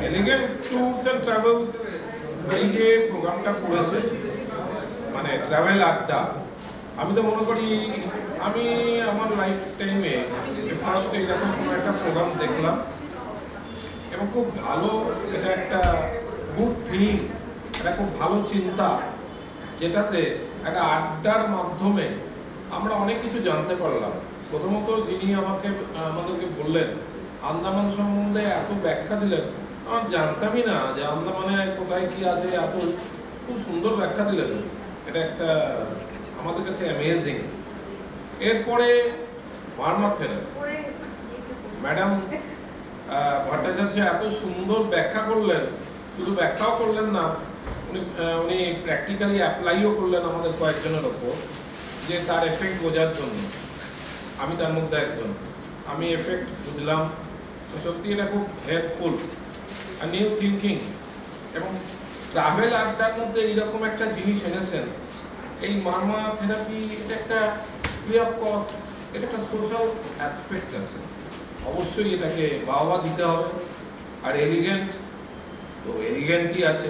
Elegant tours and travels এই যে প্রোগ্রামটা করেছে মানে ট্রাভেল আড্ডা, আমি তো মনে করি আমি আমার লাইফ টাইমে ফার্স্ট এইরকম কোনো একটা প্রোগ্রাম দেখলাম এবং খুব ভালো। এটা একটা গুড থিম, এটা খুব ভালো চিন্তা, যেটাতে একটা আড্ডার মাধ্যমে আমরা অনেক কিছু জানতে পারলাম। প্রথমত যিনি আমাদেরকে বললেন, আন্দামান সম্বন্ধে এত ব্যাখ্যা দিলেন, আমার জানতামই না যে আন্দামানে কোথায় কি আছে, এত খুব সুন্দর ব্যাখ্যা দিলেন। এটা একটা আমাদের কাছে অ্যামেজিং। এরপরে মারমা থেরাপি, ম্যাডাম ভট্টাচার্য এত সুন্দর ব্যাখ্যা করলেন, শুধু ব্যাখ্যাও করলেন না, উনি প্র্যাকটিক্যালি অ্যাপ্লাইও করলেন আমাদের কয়েকজনের ওপর, যে তার এফেক্ট বোঝার জন্য। আমি তার মধ্যে একজন, আমি এফেক্ট বুঝলাম। তো সত্যি এটা খুব হেল্পফুল, নিউ থিঙ্কিং। এবং ট্রাভেল আড্ডার মধ্যে এইরকম একটা জিনিস এনেছেন, এই মারমা থেরাপি, এটা একটা ফ্রি অফ কস্ট, এটা একটা সোশ্যাল অ্যাসপেক্ট আছে, অবশ্যই এটাকে বাহবা দিতে হবে। আর এলিগেন্ট তো এলিগেন্টই আছে,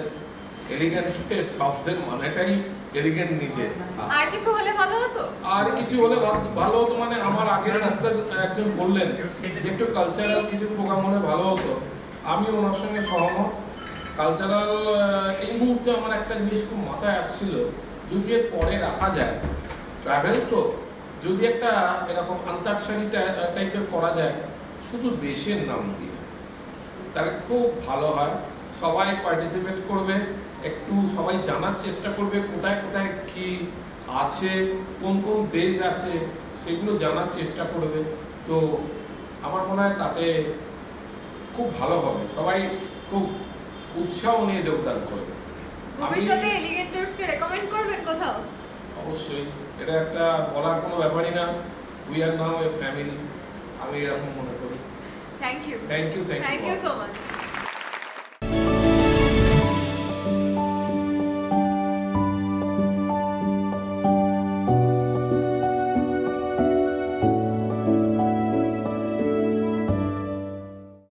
এলিগেন্টের শব্দের মানেটাই এলিগেন্ট নিজে। আর কিছু হলে ভালো হতো, আর কিছু হলে ভালো হতো মানে আমার আগের মধ্যে একজন বললেন যে একটু কালচারাল কিছু প্রোগ্রাম হলে ভালো হতো, আমি ওনার সঙ্গে সহমত। কালচারাল এই মুহূর্তে আমার একটা জিনিস খুব মাথায় আসছিল, যদি এর পরে রাখা যায়, ট্রাভেল তো যদি একটা এরকম আন্তাক্ষরী টাইপের করা যায় শুধু দেশের নাম দিয়ে, তাহলে খুব ভালো হয়। সবাই পার্টিসিপেট করবে, একটু সবাই জানার চেষ্টা করবে কোথায় কোথায় কি আছে, কোন কোন দেশ আছে, সেগুলো জানার চেষ্টা করবে। তো আমার মনে হয় তাতে খুব ভালো হবে, সবাই খুব উৎসাহ নিয়ে যোগদান করবে। ভবিষ্যতে এলিগেন্ট ট্যুরসকে রেকমেন্ড করবেন কোথাও? অবশ্যই, এটা একটা বলার কোনো ব্যাপারই না। We are now A family, আমি এরকম মনে করি। Thank you thank you so much.